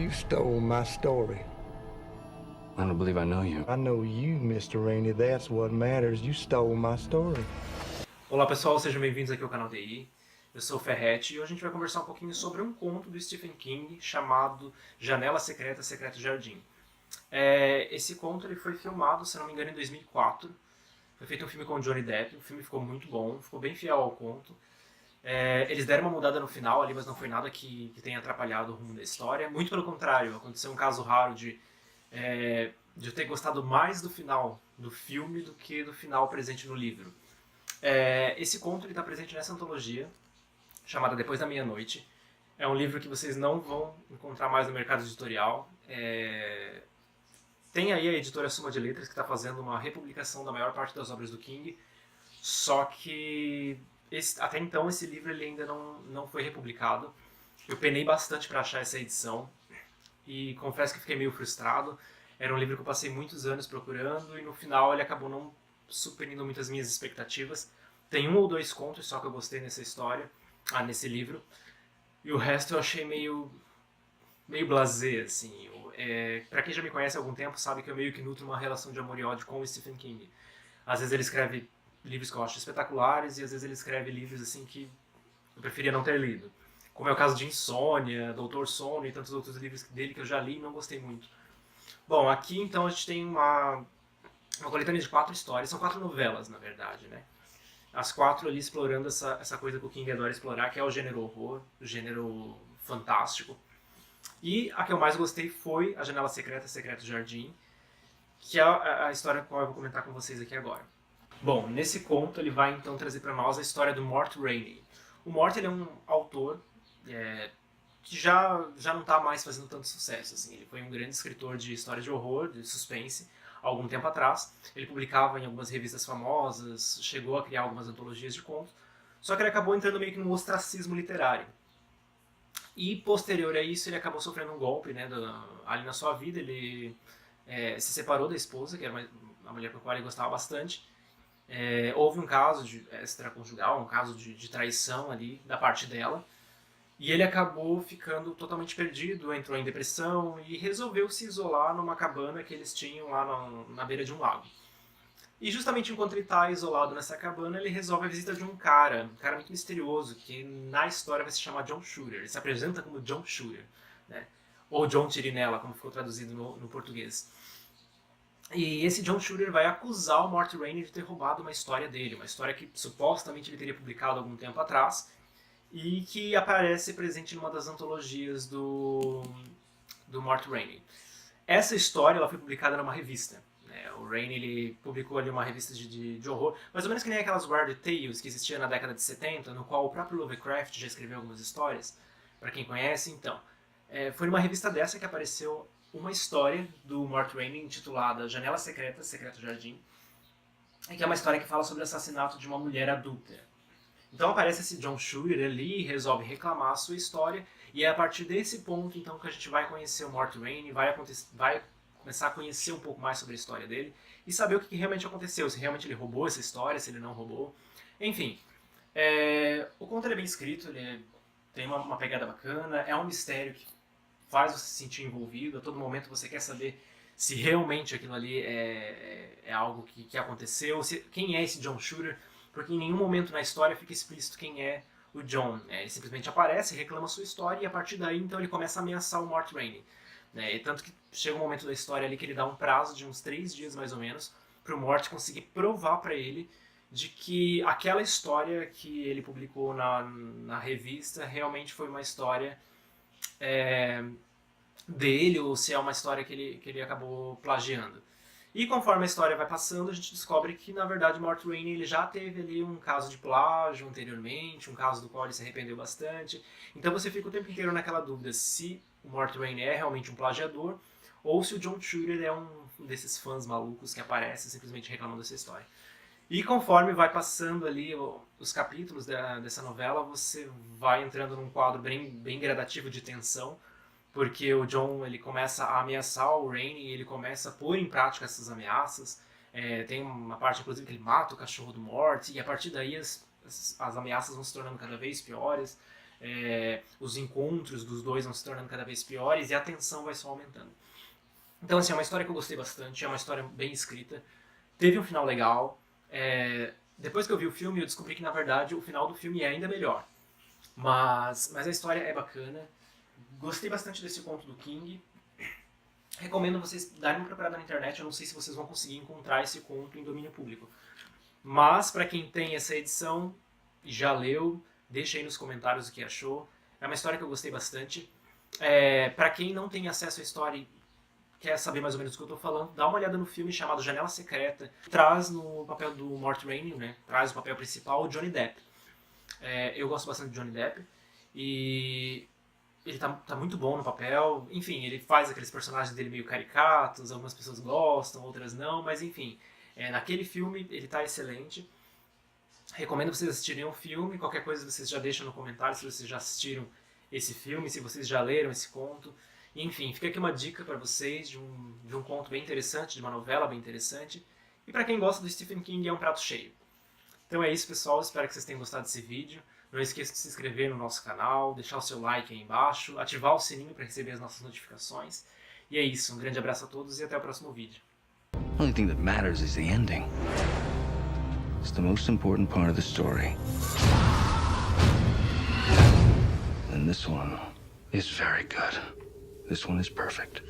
You stole my story. I don't believe I know you. I know you, Mr. Rainey. That's what matters. You stole my story. Olá pessoal, sejam bem-vindos aqui ao canal DI. Eu sou o Ferretti e hoje a gente vai conversar um pouquinho sobre um conto do Stephen King chamado Janela Secreta, Secreto Jardim. Esse conto ele foi filmado, se não me engano, em 2004. Foi feito um filme com o Johnny Depp, o filme ficou muito bom, ficou bem fiel ao conto. Eles deram uma mudada no final ali, mas não foi nada que tenha atrapalhado o rumo da história. Muito pelo contrário, aconteceu um caso raro de eu ter gostado mais do final do filme do que do final presente no livro. Esse conto está presente nessa antologia, chamada Depois da Meia-Noite. É um livro que vocês não vão encontrar mais no mercado editorial. Tem aí a editora Suma de Letras, que está fazendo uma republicação da maior parte das obras do King, só que até então esse livro ele ainda não foi republicado. Eu penei bastante para achar essa edição e confesso que fiquei meio frustrado. Era um livro que eu passei muitos anos procurando e no final ele acabou não superindo muito as minhas expectativas. Tem um ou dois contos só que eu gostei nessa história, nesse livro, e o resto eu achei meio blasé, assim. Pra quem já me conhece há algum tempo sabe que eu meio que nutro uma relação de amor e ódio com o Stephen King. Às vezes ele escreve livros que eu acho espetaculares e às vezes ele escreve livros assim que eu preferia não ter lido. Como é o caso de Insônia, Doutor Sono e tantos outros livros dele que eu já li e não gostei muito. Bom, aqui então a gente tem uma coletânea de 4 histórias, são 4 novelas na verdade, né? As 4 ali explorando essa coisa que o King adora explorar, que é o gênero horror, o gênero fantástico. E a que eu mais gostei foi A Janela Secreta, Secreto Jardim, que é a história que eu vou comentar com vocês aqui agora. Bom, nesse conto ele vai então trazer para nós a história do Mort Rainey. O Mort ele é um autor que já não está mais fazendo tanto sucesso. Assim. Ele foi um grande escritor de história de horror, de suspense, há algum tempo atrás. Ele publicava em algumas revistas famosas, chegou a criar algumas antologias de contos, só que ele acabou entrando meio que num ostracismo literário. E posterior a isso ele acabou sofrendo um golpe, né, ali na sua vida. Ele se separou da esposa, que era uma mulher com a qual ele gostava bastante. Houve um caso de extraconjugal, um caso de traição ali da parte dela. E ele acabou ficando totalmente perdido, entrou em depressão e resolveu se isolar numa cabana que eles tinham lá na beira de um lago. E justamente enquanto ele está isolado nessa cabana, ele resolve a visita de um cara muito misterioso, que na história vai se chamar John Shooter. Ele se apresenta como John Shooter, né? Ou John Tirinella, como ficou traduzido no português. E esse John Shooter vai acusar o Mort Rainey de ter roubado uma história dele, uma história que supostamente ele teria publicado algum tempo atrás, e que aparece presente numa das antologias do Mort Rainey. Essa história ela foi publicada numa revista. O Rainey ele publicou ali uma revista de horror, mais ou menos que nem aquelas Weird Tales que existia na década de 70, no qual o próprio Lovecraft já escreveu algumas histórias, para quem conhece. Então, foi numa revista dessa que apareceu uma história do Mort Rainey intitulada Janela Secreta, Secreto Jardim, que é uma história que fala sobre o assassinato de uma mulher adúltera. Então aparece esse John Shooter ali e resolve reclamar a sua história, e é a partir desse ponto então que a gente vai conhecer o Mort Rainey, vai começar a conhecer um pouco mais sobre a história dele e saber o que realmente aconteceu, se realmente ele roubou essa história, se ele não roubou. Enfim, o conto é bem escrito, ele tem uma pegada bacana, é um mistério que faz você se sentir envolvido, a todo momento você quer saber se realmente aquilo ali é algo que aconteceu, quem é esse John Shooter, porque em nenhum momento na história fica explícito quem é o John. Ele simplesmente aparece, reclama a sua história e a partir daí então ele começa a ameaçar o Mort Rainey. E tanto que chega um momento da história ali que ele dá um prazo de uns 3 dias mais ou menos para o Mort conseguir provar para ele de que aquela história que ele publicou na revista realmente foi uma história dele ou se é uma história que ele acabou plagiando. E conforme a história vai passando, a gente descobre que, na verdade, o Mort Rainey ele já teve ali um caso de plágio anteriormente, um caso do qual ele se arrependeu bastante. Então você fica o tempo inteiro naquela dúvida se o Mort Rainey é realmente um plagiador ou se o John Shooter é um desses fãs malucos que aparece simplesmente reclamando dessa história. E conforme vai passando ali os capítulos dessa novela, você vai entrando num quadro bem gradativo de tensão, porque o John ele começa a ameaçar o Rainey e ele começa a pôr em prática essas ameaças. Tem uma parte, inclusive, que ele mata o cachorro do Mort, e a partir daí as ameaças vão se tornando cada vez piores. os encontros dos dois vão se tornando cada vez piores e a tensão vai só aumentando. Então, assim, é uma história que eu gostei bastante, é uma história bem escrita, teve um final legal. Depois que eu vi o filme, eu descobri que, na verdade, o final do filme é ainda melhor. Mas a história é bacana. Gostei bastante desse conto do King. Recomendo vocês darem uma procurada na internet. Eu não sei se vocês vão conseguir encontrar esse conto em domínio público. Mas, para quem tem essa edição e já leu, deixa aí nos comentários o que achou. É uma história que eu gostei bastante. Para quem não tem acesso à história e quer saber mais ou menos do que eu tô falando, dá uma olhada no filme chamado Janela Secreta. Traz no papel do Mort Rainey, né? Traz o papel principal o Johnny Depp. Eu gosto bastante de Johnny Depp e ele tá muito bom no papel. Enfim, ele faz aqueles personagens dele meio caricatos, algumas pessoas gostam, outras não, mas enfim, naquele filme ele tá excelente. Recomendo vocês assistirem o filme. Qualquer coisa vocês já deixam no comentário se vocês já assistiram esse filme, se vocês já leram esse conto. Enfim, fica aqui uma dica para vocês de um conto bem interessante, de uma novela bem interessante. E para quem gosta do Stephen King, é um prato cheio. Então é isso, pessoal. Espero que vocês tenham gostado desse vídeo. Não esqueça de se inscrever no nosso canal, deixar o seu like aí embaixo, ativar o sininho para receber as nossas notificações. E é isso. Um grande abraço a todos e até o próximo vídeo. The only thing that matters is the ending. It's the most important part of the story. And this one is very good. This one is perfect.